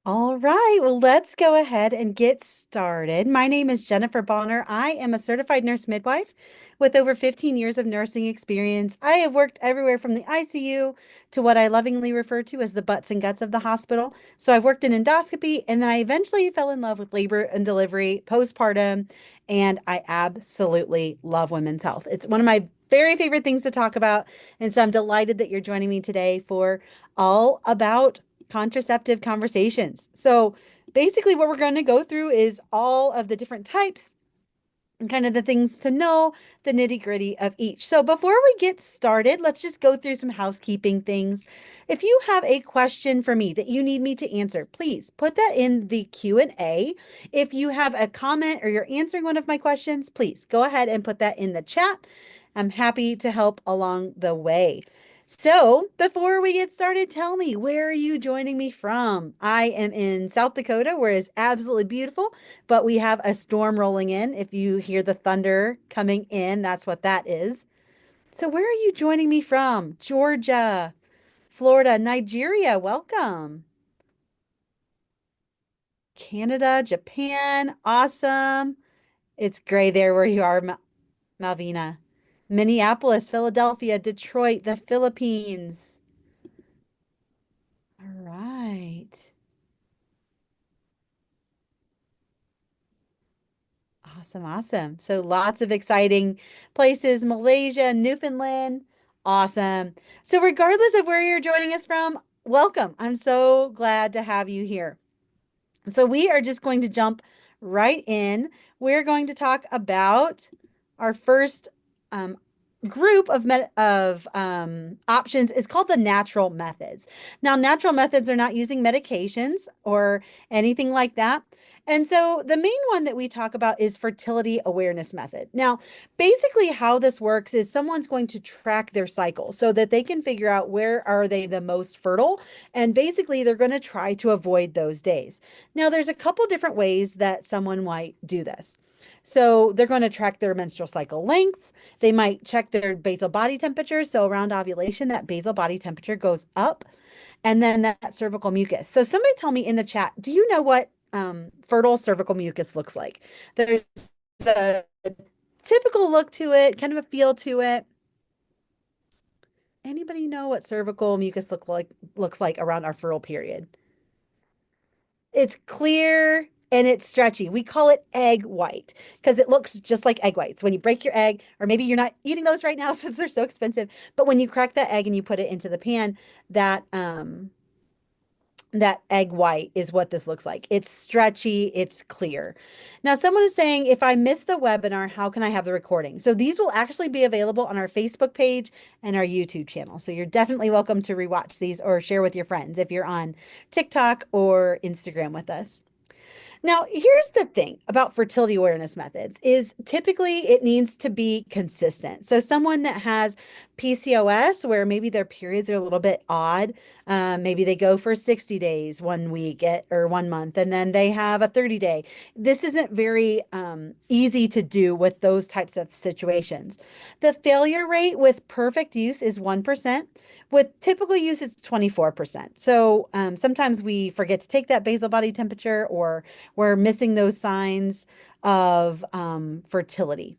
All right, well, let's go ahead and get started. My name is Jennifer Bonner. I am a certified nurse midwife with over 15 years of nursing experience. I have worked everywhere from the ICU to what I lovingly refer to as the butts and guts of the hospital. So I've worked in endoscopy, and then I eventually fell in love with labor and delivery, postpartum, and I absolutely love women's health. It's one of my very favorite things to talk about. And so I'm delighted that you're joining me today for all about contraceptive conversations. So basically, what we're going to go through is all of the different types and kind of the things to know, the nitty gritty of each. So before we get started, let's just go through some housekeeping things. If you have a question for me that you need me to answer, please put that in the Q&A. If you have a comment or you're answering one of my questions, please go ahead and put that in the chat. I'm happy to help along the way. So, before we get started, tell me, where are you joining me from? I am in South Dakota, where it's absolutely beautiful, but we have a storm rolling in. If you hear the thunder coming in, that's what that is. So, where are you joining me from? Georgia, Florida, Nigeria, welcome. Canada, Japan, awesome. It's gray there where you are, Malvina. Minneapolis, Philadelphia, Detroit, the Philippines. All right. Awesome, awesome. So lots of exciting places, Malaysia, Newfoundland. Awesome. So regardless of where you're joining us from, welcome. I'm so glad to have you here. So we are just going to jump right in. We're going to talk about our first um, group of options is called the natural methods. Now, natural methods are not using medications or anything like that. And so the main one that we talk about is fertility awareness method. Now, basically how this works is someone's going to track their cycle so that they can figure out where are they the most fertile, and basically they're going to try to avoid those days. Now, there's a couple different ways that someone might do this. So they're going to track their menstrual cycle length. They might check their basal body temperature. So around ovulation, that basal body temperature goes up, and then that cervical mucus. So somebody tell me in the chat, do you know what fertile cervical mucus looks like? There's a typical look to it, kind of a feel to it. Anybody know what cervical mucus looks like around our fertile period? It's clear and it's stretchy. We call it egg white because it looks just like egg whites. When you break your egg, or maybe you're not eating those right now since they're so expensive, but when you crack that egg and you put it into the pan, that egg white is what this looks like. It's stretchy, it's clear. Now, someone is saying, if I miss the webinar, how can I have the recording? So these will actually be available on our Facebook page and our YouTube channel. So you're definitely welcome to rewatch these or share with your friends if you're on TikTok or Instagram with us. Now, here's the thing about fertility awareness methods is typically it needs to be consistent. So someone that has PCOS, where maybe their periods are a little bit odd, maybe they go for 60 days one week or one month, and then they have a 30-day. This isn't very easy to do with those types of situations. The failure rate with perfect use is 1%. With typical use, it's 24%. So sometimes we forget to take that basal body temperature, or we're missing those signs of fertility.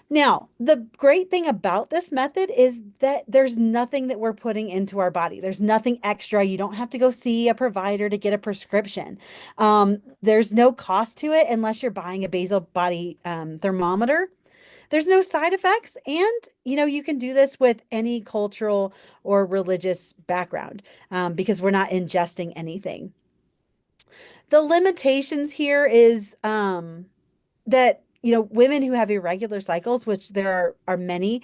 Now, the great thing about this method is that there's nothing that we're putting into our body. There's nothing extra. You don't have to go see a provider to get a prescription. There's no cost to it unless you're buying a basal body thermometer. There's no side effects, and you can do this with any cultural or religious background because we're not ingesting anything. The limitations here is that women who have irregular cycles, which there are many,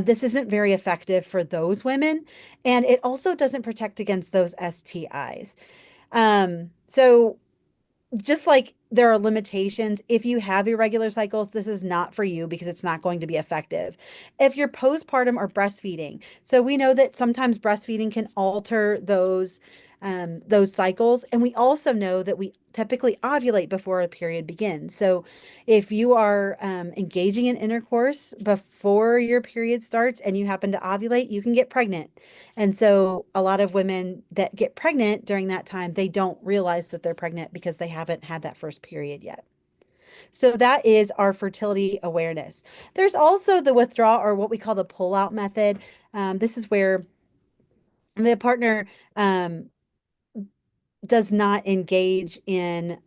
this isn't very effective for those women, and it also doesn't protect against those STIs. So just like there are limitations. If you have irregular cycles, this is not for you because it's not going to be effective. If you're postpartum or breastfeeding, so we know that sometimes breastfeeding can alter those cycles. And we also know that we typically ovulate before a period begins. So if you are engaging in intercourse before your period starts and you happen to ovulate, you can get pregnant. And so a lot of women that get pregnant during that time, they don't realize that they're pregnant because they haven't had that first period yet. So that is our fertility awareness. There's also the withdrawal, or what we call the pull-out method. This is where the partner does not engage in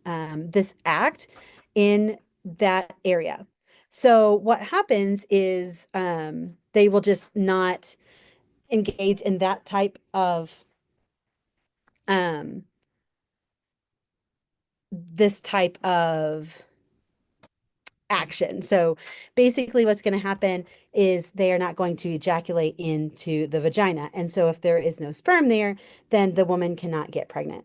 this act in that area. So what happens is they will just not engage in that type of um, this type of action. So basically what's going to happen is they are not going to ejaculate into the vagina. And so if there is no sperm there, then the woman cannot get pregnant.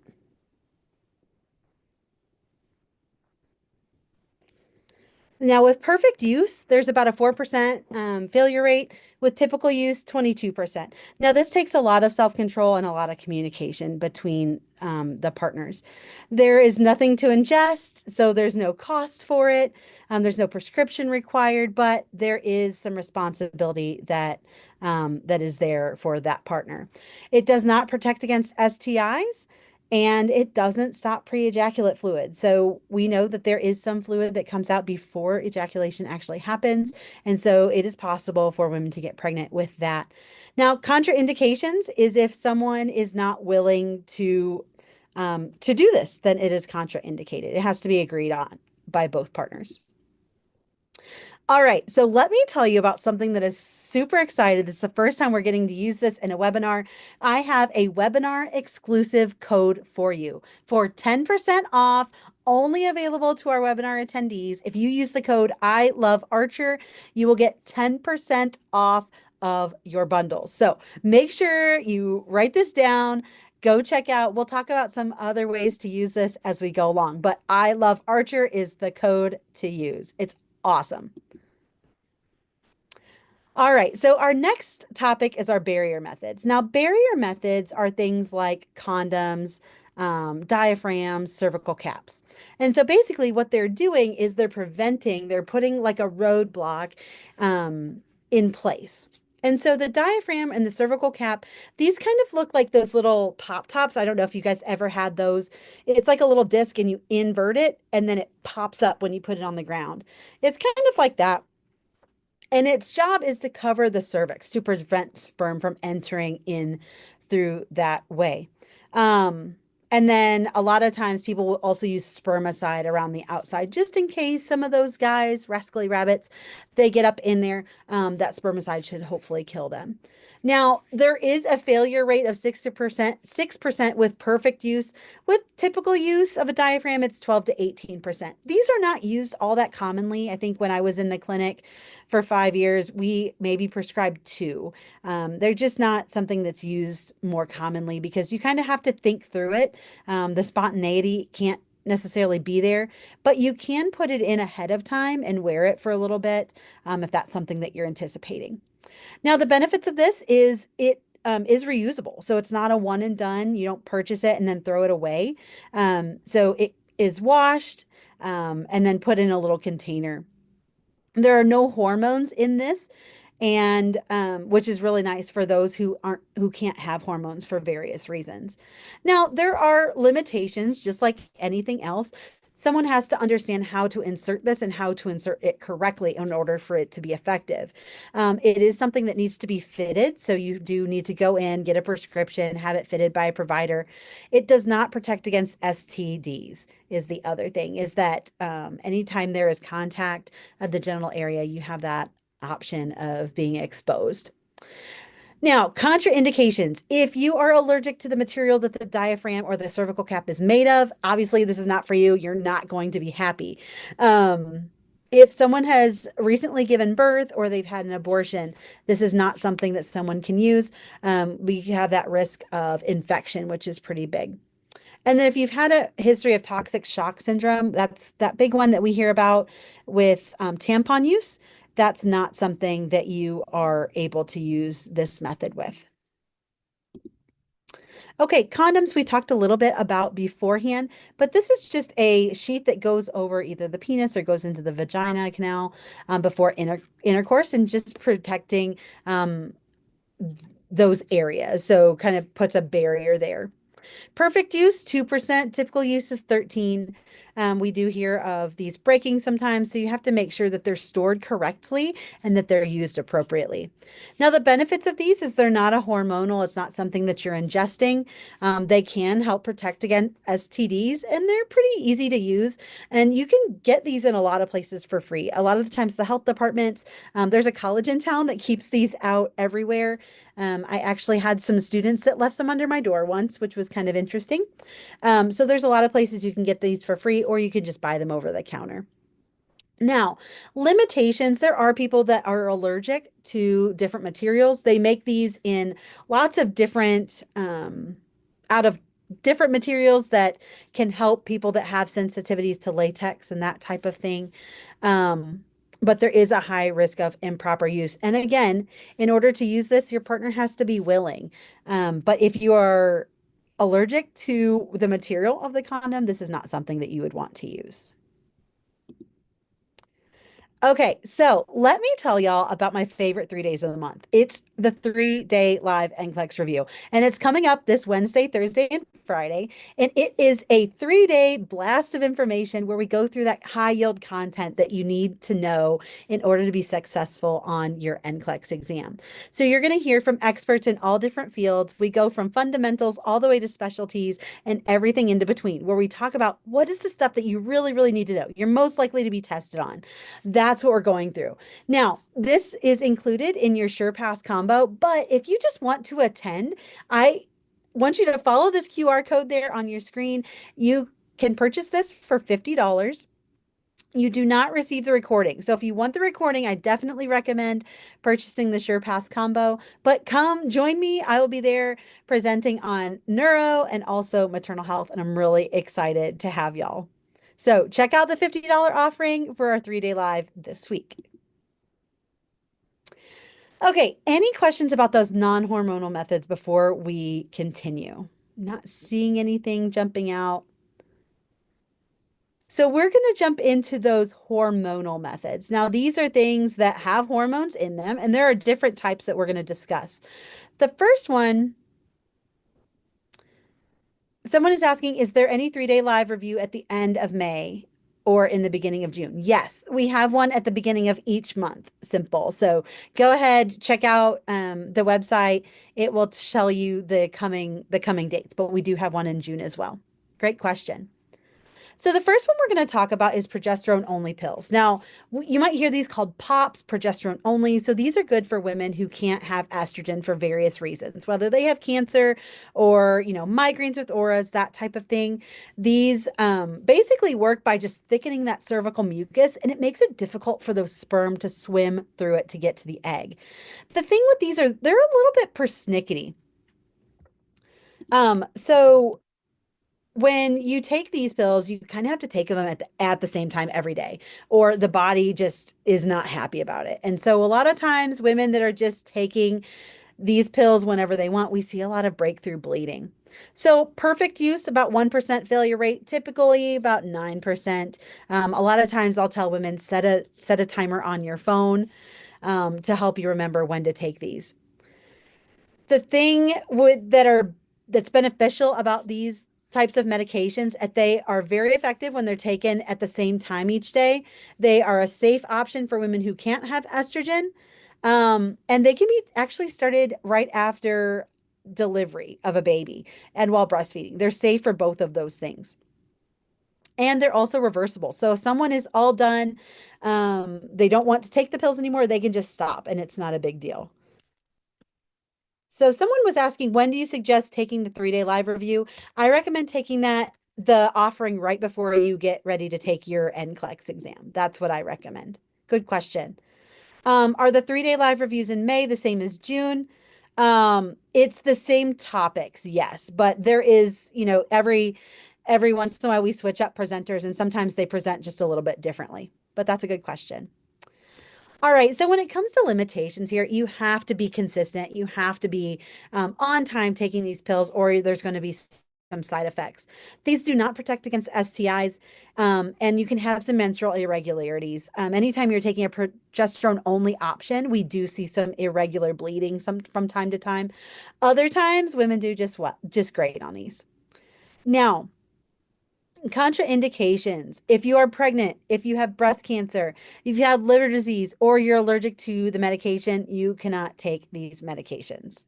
Now, with perfect use, there's about a 4% failure rate. With typical use, 22%. Now, this takes a lot of self-control and a lot of communication between the partners. There is nothing to ingest, so there's no cost for it. There's no prescription required, but there is some responsibility that is there for that partner. It does not protect against STIs. And it doesn't stop pre-ejaculate fluid. So we know that there is some fluid that comes out before ejaculation actually happens. And so it is possible for women to get pregnant with that. Now, contraindications is if someone is not willing to do this, then it is contraindicated. It has to be agreed on by both partners. All right, so let me tell you about something that is super excited. This is the first time we're getting to use this in a webinar. I have a webinar exclusive code for you for 10% off, only available to our webinar attendees. If you use the code I love Archer, you will get 10% off of your bundles. So make sure you write this down. Go check out. We'll talk about some other ways to use this as we go along, but I love Archer is the code to use. It's awesome. All right, so our next topic is our barrier methods. Now, barrier methods are things like condoms, diaphragms, cervical caps. And so basically what they're doing is they're putting like a roadblock in place. And so the diaphragm and the cervical cap, these kind of look like those little pop tops. I don't know if you guys ever had those. It's like a little disc and you invert it and then it pops up when you put it on the ground. It's kind of like that. And its job is to cover the cervix to prevent sperm from entering in through that way. And then a lot of times people will also use spermicide around the outside, just in case some of those guys, rascally rabbits, they get up in there. That spermicide should hopefully kill them. Now, there is a failure rate of 6% with perfect use. With typical use of a diaphragm, it's 12 to 18%. These are not used all that commonly. I think when I was in the clinic for 5 years, we maybe prescribed two. They're just not something that's used more commonly because you kind of have to think through it. The spontaneity can't necessarily be there, but you can put it in ahead of time and wear it for a little bit if that's something that you're anticipating. Now, the benefits of this is it is reusable. So it's not a one and done. You don't purchase it and then throw it away. So it is washed and then put in a little container. There are no hormones in this, and which is really nice for those who can't have hormones for various reasons. Now, there are limitations, just like anything else. Someone has to understand how to insert this and how to insert it correctly in order for it to be effective. It is something that needs to be fitted, so you do need to go in, get a prescription, have it fitted by a provider. It does not protect against STDs, is the other thing, is that anytime there is contact of the genital area, you have that option of being exposed. Now, contraindications. If you are allergic to the material that the diaphragm or the cervical cap is made of, obviously this is not for you. You're not going to be happy. If someone has recently given birth or they've had an abortion, this is not something that someone can use. We have that risk of infection, which is pretty big. And then if you've had a history of toxic shock syndrome, that's that big one that we hear about with tampon use. That's not something that you are able to use this method with. Okay, condoms we talked a little bit about beforehand, but this is just a sheath that goes over either the penis or goes into the vagina canal before intercourse and just protecting um, those areas. So kind of puts a barrier there. Perfect use, 2%. Typical use is 13. We do hear of these breaking sometimes, so you have to make sure that they're stored correctly and that they're used appropriately. Now, the benefits of these is they're not a hormonal. It's not something that you're ingesting. They can help protect against STDs, and they're pretty easy to use. And you can get these in a lot of places for free. A lot of the times, the health departments, there's a college in town that keeps these out everywhere. I actually had some students that left some under my door once, which was kind of interesting. So there's a lot of places you can get these for free, or you can just buy them over the counter. Now, limitations, there are people that are allergic to different materials. They make these in lots of different, out of different materials that can help people that have sensitivities to latex and that type of thing. But there is a high risk of improper use. And again, in order to use this, your partner has to be willing. But if you are allergic to the material of the condom, this is not something that you would want to use. Okay, so let me tell y'all about my favorite 3 days of the month. It's the 3-day live NCLEX review, and it's coming up this Wednesday, Thursday, and Friday. And it is a 3-day blast of information where we go through that high yield content that you need to know in order to be successful on your NCLEX exam. So you're going to hear from experts in all different fields. We go from fundamentals all the way to specialties and everything in between, where we talk about what is the stuff that you really, really need to know. You're most likely to be tested on. That's what we're going through. Now, this is included in your SurePass combo, but if you just want to attend, I want you to follow this QR code there on your screen. You can purchase this for $50. You do not receive the recording. So if you want the recording, I definitely recommend purchasing the SurePass combo. But come join me. I will be there presenting on neuro and also maternal health, and I'm really excited to have y'all. So check out the $50 offering for our 3-day live this week. Okay, any questions about those non-hormonal methods before we continue? Not seeing anything jumping out. So we're going to jump into those hormonal methods. Now, these are things that have hormones in them, and there are different types that we're going to discuss. The first one, someone is asking, is there any 3-day live review at the end of May or in the beginning of June? Yes, we have one at the beginning of each month. Simple. So go ahead, check out the website. It will tell you the coming dates, but we do have one in June as well. Great question. So the first one we're going to talk about is progesterone only pills. Now, you might hear these called POPs, progesterone only. So these are good for women who can't have estrogen for various reasons, whether they have cancer or, migraines with auras, that type of thing. These basically work by just thickening that cervical mucus, and it makes it difficult for the sperm to swim through it to get to the egg. The thing with these are they're a little bit persnickety. So when you take these pills, you kind of have to take them at the same time every day, or the body just is not happy about it. And so a lot of times women that are just taking these pills whenever they want, we see a lot of breakthrough bleeding. So perfect use, about 1% failure rate, typically about 9%. A lot of times I'll tell women set a timer on your phone to help you remember when to take these. The thing that's beneficial about these types of medications that they are very effective when they're taken at the same time each day. They are a safe option for women who can't have estrogen. And they can be actually started right after delivery of a baby and while breastfeeding. They're safe for both of those things. And they're also reversible. So if someone is all done, they don't want to take the pills anymore, they can just stop and it's not a big deal. So someone was asking, when do you suggest taking the 3-day live review? I recommend taking the offering right before you get ready to take your NCLEX exam. That's what I recommend. Good question. Are the 3-day live reviews in May the same as June? It's the same topics, yes, but there is, every once in a while we switch up presenters and sometimes they present just a little bit differently. But that's a good question. All right, so when it comes to limitations here, you have to be consistent. You have to be on time taking these pills, or there's going to be some side effects. These do not protect against STIs, and you can have some menstrual irregularities. Anytime you're taking a progesterone only option, we do see some irregular bleeding from time to time. Other times, women do just great on these. Now, contraindications. If you are pregnant, if you have breast cancer, if you have liver disease, or you're allergic to the medication, you cannot take these medications.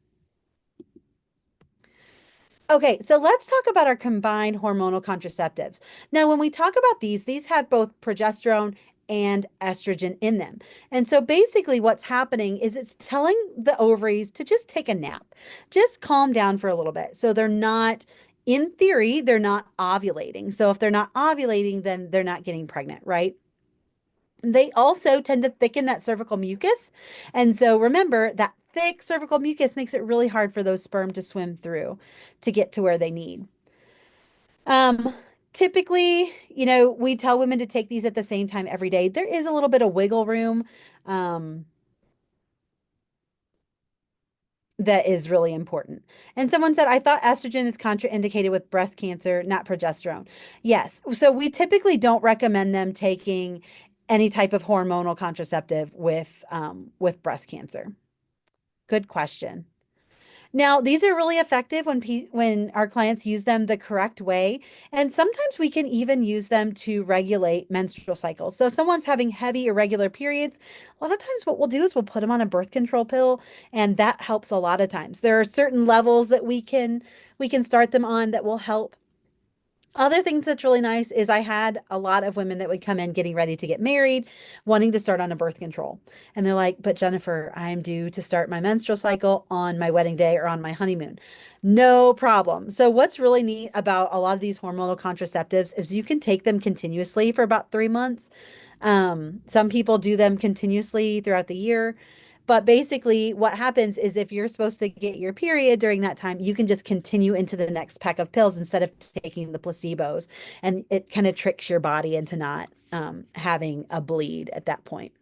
Okay, so let's talk about our combined hormonal contraceptives. Now, when we talk about these have both progesterone and estrogen in them. And so basically what's happening is it's telling the ovaries to just take a nap, just calm down for a little bit. So they're not, in theory, they're not ovulating. So if they're not ovulating, then they're not getting pregnant, right? They also tend to thicken that cervical mucus. And so remember that thick cervical mucus makes it really hard for those sperm to swim through to get to where they need. Um, Typically, we tell women to take these at the same time every day. There is a little bit of wiggle room. Um, that is really important. And someone said, I thought estrogen is contraindicated with breast cancer, not progesterone. Yes. So we typically don't recommend them taking any type of hormonal contraceptive with breast cancer. Good question. Now, these are really effective when our clients use them the correct way. And sometimes we can even use them to regulate menstrual cycles. So if someone's having heavy irregular periods, a lot of times what we'll do is we'll put them on a birth control pill, and that helps a lot of times. There are certain levels that we can start them on that will help. Other things that's really nice is I had a lot of women that would come in getting ready to get married, wanting to start on a birth control. And they're like, but Jennifer, I'm due to start my menstrual cycle on my wedding day or on my honeymoon. No problem. So what's really neat about a lot of these hormonal contraceptives is you can take them continuously for about 3 months. Some people do them continuously throughout the year. But basically, what happens is if you're supposed to get your period during that time, you can just continue into the next pack of pills instead of taking the placebos. And it kind of tricks your body into not having a bleed at that point.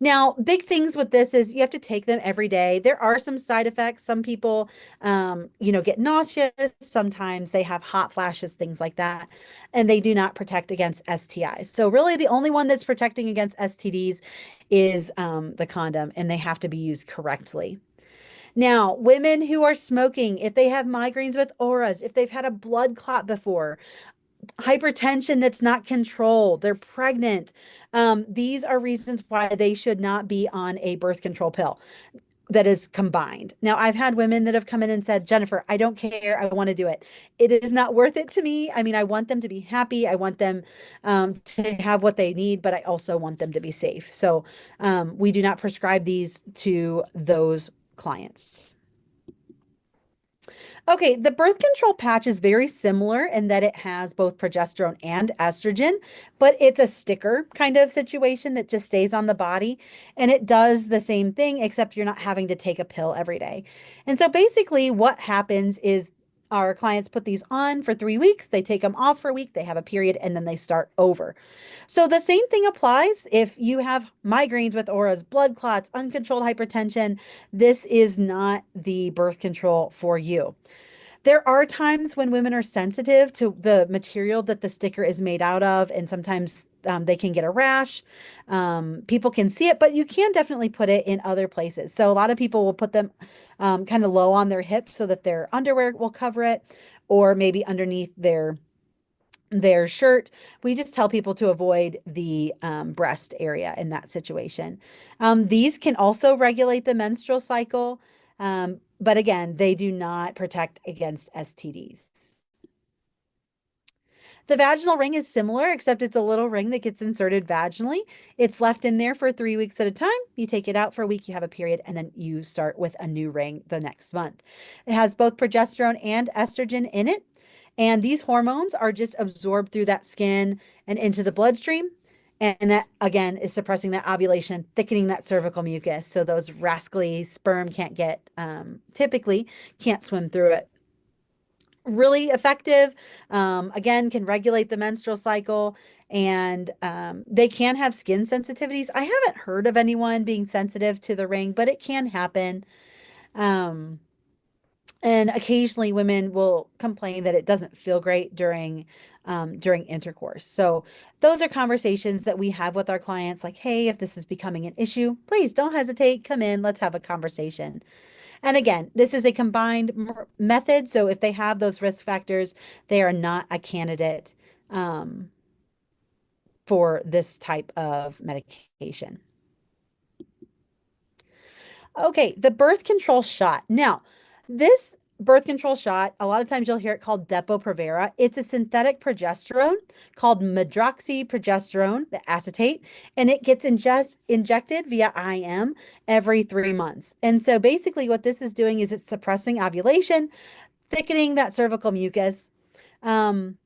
Now, big things with this is you have to take them every day. There are some side effects. Some people, get nauseous. Sometimes they have hot flashes, things like that. And they do not protect against STIs. So really the only one that's protecting against STDs is the condom, and they have to be used correctly. Now, women who are smoking, if they have migraines with auras, if they've had a blood clot before, hypertension that's not controlled, they're pregnant. These are reasons why they should not be on a birth control pill that is combined. Now, I've had women that have come in and said, Jennifer, I don't care. I want to do it. It is not worth it to me. I mean, I want them to be happy. I want them to have what they need, but I also want them to be safe. So we do not prescribe these to those clients. Okay, the birth control patch is very similar in that it has both progesterone and estrogen, but it's a sticker kind of situation that just stays on the body. And it does the same thing, except you're not having to take a pill every day. And so basically, what happens is our clients put these on for 3 weeks, they take them off for a week, they have a period, and then they start over. So the same thing applies if you have migraines with auras, blood clots, uncontrolled hypertension. This is not the birth control for you. There are times when women are sensitive to the material that the sticker is made out of, and sometimes they can get a rash. People can see it, but you can definitely put it in other places. So a lot of people will put them kind of low on their hips so that their underwear will cover it, or maybe underneath their shirt. We just tell people to avoid the breast area in that situation. These can also regulate the menstrual cycle, but again, they do not protect against STDs. The vaginal ring is similar, except it's a little ring that gets inserted vaginally. It's left in there for 3 weeks at a time. You take it out for a week, you have a period, and then you start with a new ring the next month. It has both progesterone and estrogen in it. And these hormones are just absorbed through that skin and into the bloodstream. And that again is suppressing that ovulation, thickening that cervical mucus. So those rascally sperm can't get, typically can't swim through it. Really effective. Again, can regulate the menstrual cycle, and they can have skin sensitivities. I haven't heard of anyone being sensitive to the ring, but it can happen. Um, and occasionally women will complain that it doesn't feel great during intercourse. So those are conversations that we have with our clients, like, hey, if this is becoming an issue, please don't hesitate, come in, let's have a conversation. And again, this is a combined method. So if they have those risk factors, they are not a candidate for this type of medication. Okay, the birth control shot. Now, this birth control shot, a lot of times you'll hear it called Depo-Provera. It's a synthetic progesterone called medroxyprogesterone, the acetate, and it gets injected via IM every 3 months. And so basically what this is doing is it's suppressing ovulation, thickening that cervical mucus. Um,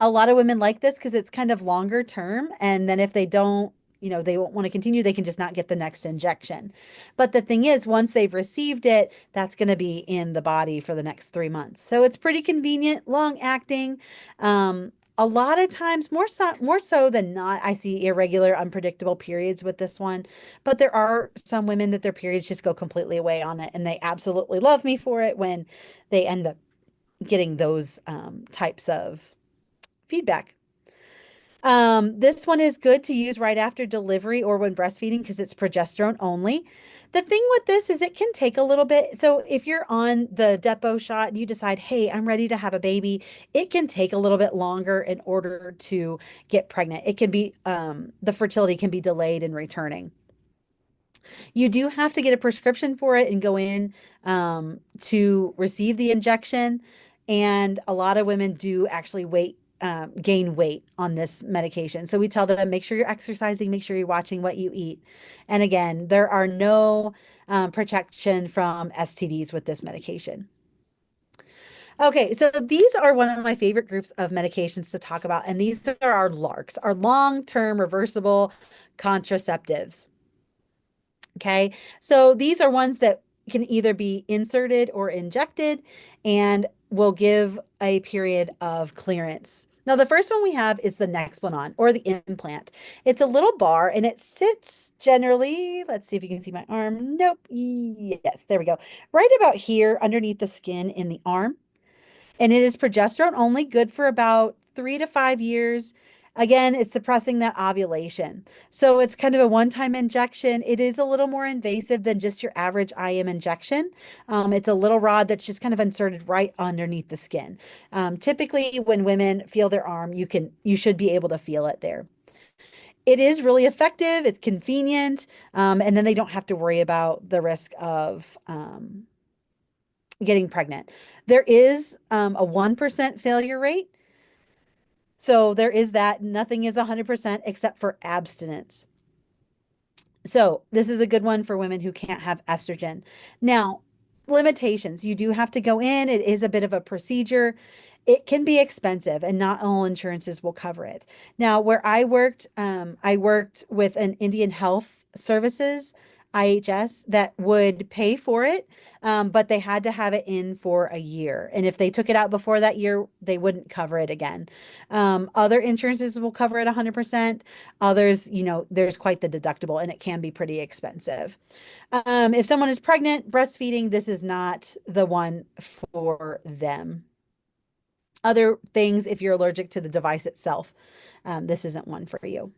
a lot of women like this because it's kind of longer term. And then if they don't, they won't want to continue, they can just not get the next injection. But the thing is, once they've received it, that's going to be in the body for the next 3 months. So it's pretty convenient, long acting. A lot of times, more so than not, I see irregular, unpredictable periods with this one. But there are some women that their periods just go completely away on it, and they absolutely love me for it when they end up getting those types of feedback. This one is good to use right after delivery or when breastfeeding because it's progesterone only. The thing with this is it can take a little bit. So if you're on the Depo shot and you decide, hey, I'm ready to have a baby, it can take a little bit longer in order to get pregnant. It can be, the fertility can be delayed in returning. You do have to get a prescription for it and go in to receive the injection. And a lot of women do actually gain weight on this medication. So we tell them, make sure you're exercising, make sure you're watching what you eat. And again, there are no protection from STDs with this medication. Okay, so these are one of my favorite groups of medications to talk about, and these are our LARCs, our long-term reversible contraceptives. Okay, so these are ones that can either be inserted or injected and will give a period of clearance. Now, the first one we have is the Nexplanon or the implant. It's a little bar and it sits generally, let's see if you can see my arm. Nope. Yes, there we go. Right about here underneath the skin in the arm. And it is progesterone only, good for about 3 to 5 years. Again, it's suppressing that ovulation. So it's kind of a one-time injection. It is a little more invasive than just your average IM injection. It's a little rod that's just kind of inserted right underneath the skin. Typically, when women feel their arm, you should be able to feel it there. It is really effective. It's convenient, and then they don't have to worry about the risk of getting pregnant. There is a 1% failure rate. So there is that. Nothing is 100% except for abstinence. So this is a good one for women who can't have estrogen. Now, limitations. You do have to go in. It is a bit of a procedure. It can be expensive and not all insurances will cover it. Now, where I worked with an Indian Health Services, IHS, that would pay for it, but they had to have it in for a year. And if they took it out before that year, they wouldn't cover it again. Other insurances will cover it 100%. Others, there's quite the deductible and it can be pretty expensive. If someone is pregnant, breastfeeding, this is not the one for them. Other things, if you're allergic to the device itself, this isn't one for you.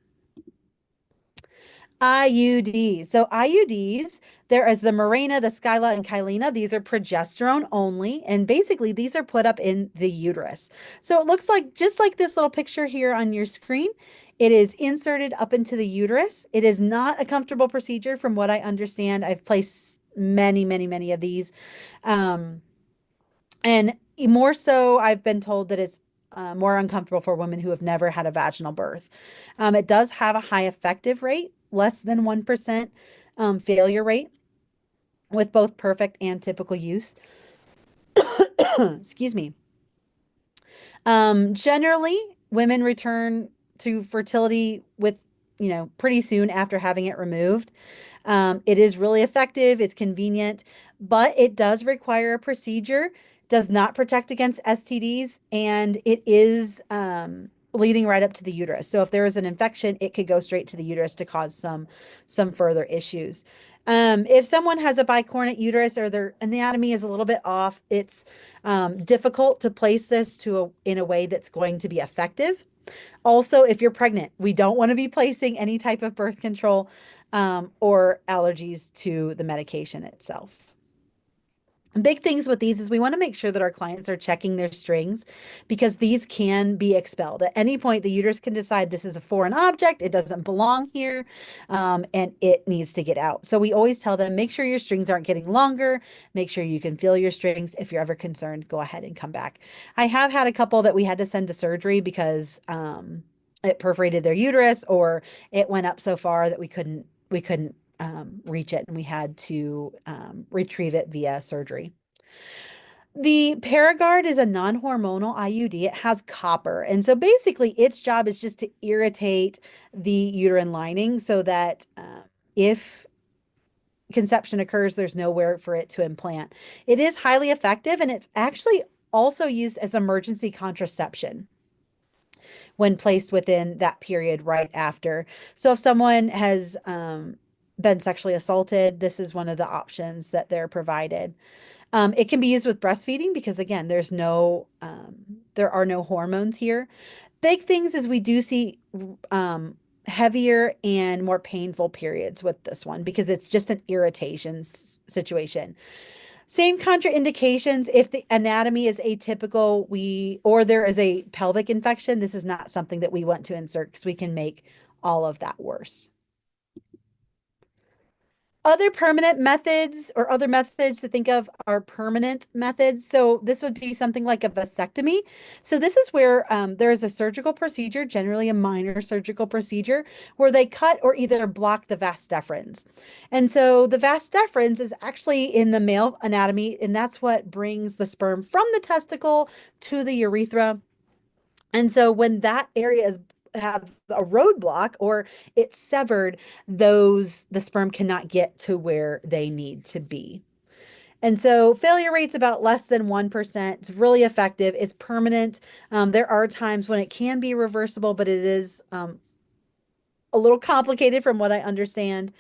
IUDs. So IUDs, there is the Mirena, the Skyla, and Kylena. These are progesterone only. And basically, these are put up in the uterus. So it looks like just like this little picture here on your screen. It is inserted up into the uterus. It is not a comfortable procedure from what I understand. I've placed many, many, many of these. And more so, I've been told that it's more uncomfortable for women who have never had a vaginal birth. It does have a high effective rate, less than 1% failure rate with both perfect and typical use. Excuse me. Generally, women return to fertility with, pretty soon after having it removed. It is really effective, it's convenient, but it does require a procedure, does not protect against STDs, and it is leading right up to the uterus. So if there is an infection, it could go straight to the uterus to cause some further issues. If someone has a bicornate uterus or their anatomy is a little bit off, it's difficult to place this in a way that's going to be effective. Also, if you're pregnant, we don't want to be placing any type of birth control or allergies to the medication itself. Big things with these is we want to make sure that our clients are checking their strings because these can be expelled. At any point, the uterus can decide this is a foreign object, it doesn't belong here, and it needs to get out. So we always tell them, make sure your strings aren't getting longer, make sure you can feel your strings. If you're ever concerned, go ahead and come back. I have had a couple that we had to send to surgery because it perforated their uterus or it went up so far that we couldn't reach it, and we had to retrieve it via surgery. The Paragard is a non-hormonal IUD. It has copper. And so basically its job is just to irritate the uterine lining so that if conception occurs, there's nowhere for it to implant. It is highly effective, and it's actually also used as emergency contraception when placed within that period right after. So if someone has been sexually assaulted, this is one of the options that they're provided. It can be used with breastfeeding because again, there are no hormones here. Big things is we do see heavier and more painful periods with this one because it's just an irritation situation. Same contraindications if the anatomy is atypical, or there is a pelvic infection, this is not something that we want to insert because we can make all of that worse. Other permanent methods or other methods to think of are permanent methods. So this would be something like a vasectomy. So this is where there is a surgical procedure, generally a minor surgical procedure, where they cut or either block the vas deferens. And so the vas deferens is actually in the male anatomy, and that's what brings the sperm from the testicle to the urethra. And so when that area has a roadblock or it's severed, the sperm cannot get to where they need to be. And so failure rate's about less than 1%. It's really effective. It's permanent. There are times when it can be reversible, but it is a little complicated from what I understand.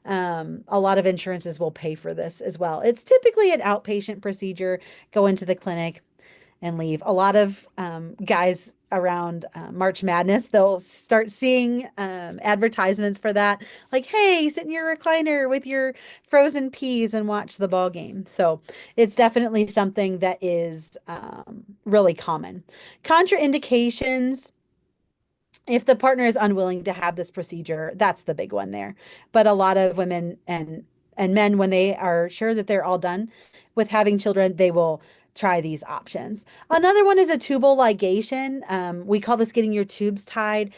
A lot of insurances will pay for this as well. It's typically an outpatient procedure, go into the clinic and leave. A lot of guys around March Madness, they'll start seeing advertisements for that. Like, hey, sit in your recliner with your frozen peas and watch the ball game. So it's definitely something that is really common. Contraindications. If the partner is unwilling to have this procedure, that's the big one there. But a lot of women and men, when they are sure that they're all done with having children, they will try these options. Another one is a tubal ligation. We call this getting your tubes tied.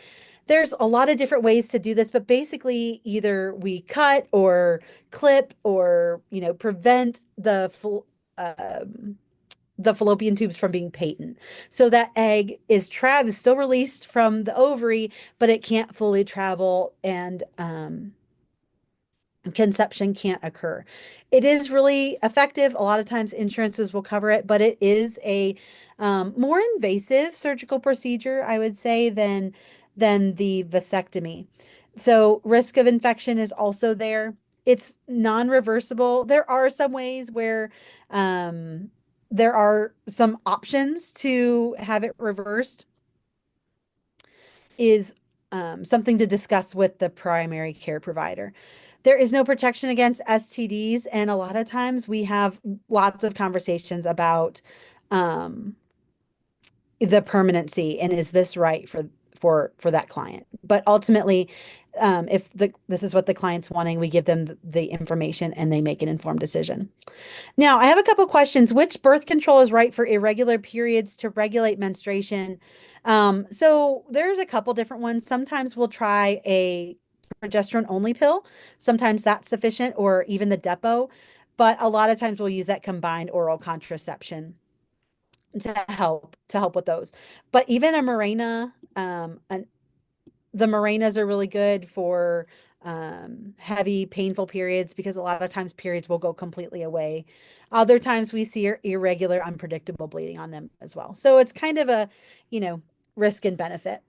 There's a lot of different ways to do this, but basically either we cut or clip or, prevent the fallopian tubes from being patent. So that egg is still released from the ovary, but it can't fully travel and conception can't occur. It is really effective. A lot of times insurances will cover it, but it is a more invasive surgical procedure, I would say, than the vasectomy. So risk of infection is also there. It's non-reversible. There are some ways where there are some options to have it reversed, is something to discuss with the primary care provider. There is no protection against STDs, and a lot of times we have lots of conversations about the permanency and is this right for that client. But ultimately, if this is what the client's wanting, we give them the information and they make an informed decision. Now, I have a couple questions. Which birth control is right for irregular periods to regulate menstruation? So there's a couple different ones. Sometimes we'll try a progesterone only pill. Sometimes that's sufficient, or even the Depo. But a lot of times we'll use that combined oral contraception to help with those. But even a Mirena, The Morenas are really good for heavy, painful periods because a lot of times periods will go completely away. Other times we see irregular, unpredictable bleeding on them as well. So it's kind of a, you know, risk and benefit.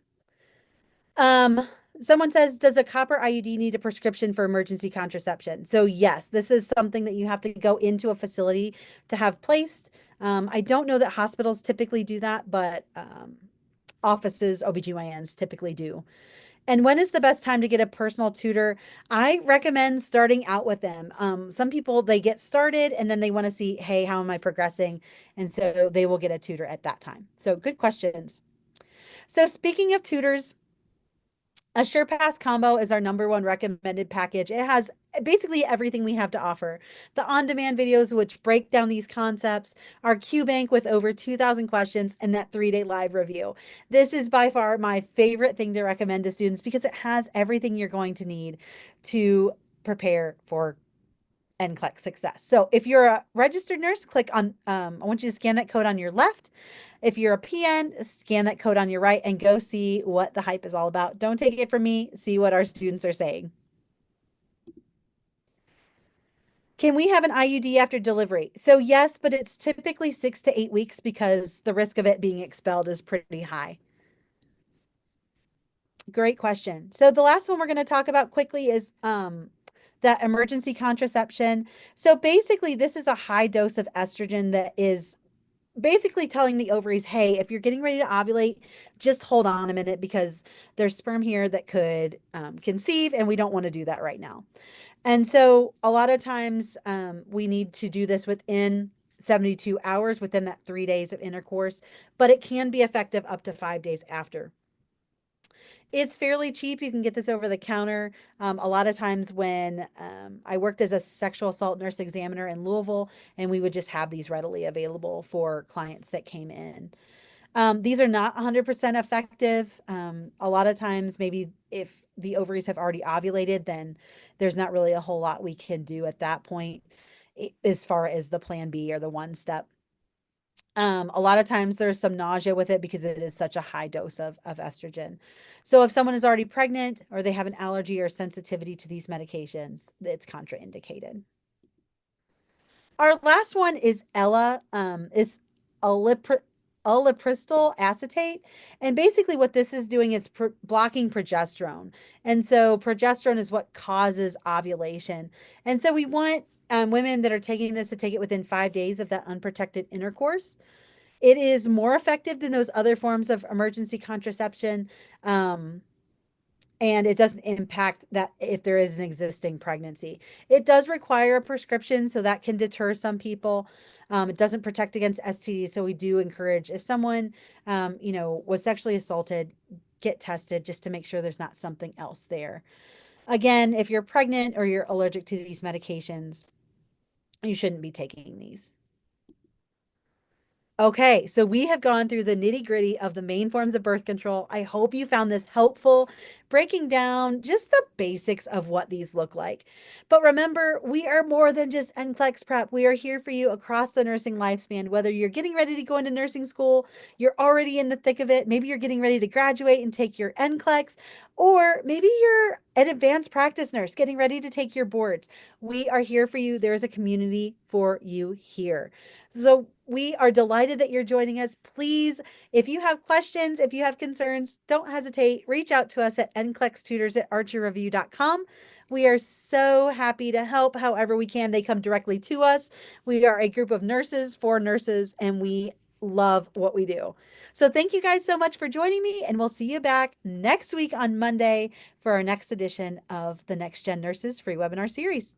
Um, Someone says, does a copper IUD need a prescription for emergency contraception? So yes, this is something that you have to go into a facility to have placed. I don't know that hospitals typically do that, but offices, OBGYNs typically do. And when is the best time to get a personal tutor? I recommend starting out with them. Some people, they get started and then they want to see, hey, how am I progressing? And so they will get a tutor at that time. So good questions. So speaking of tutors, a SurePass combo is our #1 recommended package. It has basically everything we have to offer. The on-demand videos, which break down these concepts, our Q bank with over 2,000 questions, and that 3-day live review. This is by far my favorite thing to recommend to students because it has everything you're going to need to prepare for NCLEX success. So if you're a registered nurse, click on, I want you to scan that code on your left. If you're a PN, scan that code on your right and go see what the hype is all about. Don't take it from me. See what our students are saying. Can we have an IUD after delivery? So yes, but it's typically 6 to 8 weeks because the risk of it being expelled is pretty high. Great question. So the last one we're going to talk about quickly is that emergency contraception. So basically, this is a high dose of estrogen that is basically telling the ovaries, hey, if you're getting ready to ovulate, just hold on a minute because there's sperm here that could conceive, and we don't want to do that right now. And so a lot of times we need to do this within 72 hours, within that 3 days of intercourse, but it can be effective up to 5 days after. It's fairly cheap. You can get this over the counter. A lot of times when I worked as a sexual assault nurse examiner in Louisville, and we would just have these readily available for clients that came in. These are not 100% effective. A lot of times, maybe if the ovaries have already ovulated, then there's not really a whole lot we can do at that point as far as the plan B or the one step. A lot of times there's some nausea with it because it is such a high dose of estrogen. So if someone is already pregnant or they have an allergy or sensitivity to these medications, it's contraindicated. Our last one is Ella, is allopurinol acetate. And basically what this is doing is blocking progesterone. And so progesterone is what causes ovulation. And so we want women that are taking this to take it within 5 days of that unprotected intercourse. It is more effective than those other forms of emergency contraception. And it doesn't impact that if there is an existing pregnancy. It does require a prescription, so that can deter some people. It doesn't protect against STDs, so we do encourage if someone, was sexually assaulted, get tested just to make sure there's not something else there. Again, if you're pregnant or you're allergic to these medications, you shouldn't be taking these. Okay, so we have gone through the nitty-gritty of the main forms of birth control. I hope you found this helpful, breaking down just the basics of what these look like. But remember, we are more than just NCLEX prep. We are here for you across the nursing lifespan, whether you're getting ready to go into nursing school, you're already in the thick of it, maybe you're getting ready to graduate and take your NCLEX, or maybe you're an advanced practice nurse getting ready to take your boards. We are here for you. There is a community for you here. So we are delighted that you're joining us. Please, if you have questions, if you have concerns, don't hesitate. Reach out to us at nclextutors@archerreview.com. We are so happy to help however we can. They come directly to us. We are a group of nurses for nurses, and we love what we do. So thank you guys so much for joining me, and we'll see you back next week on Monday for our next edition of the Next Gen Nurses free webinar series.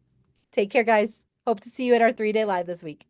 Take care, guys. Hope to see you at our 3-day live this week.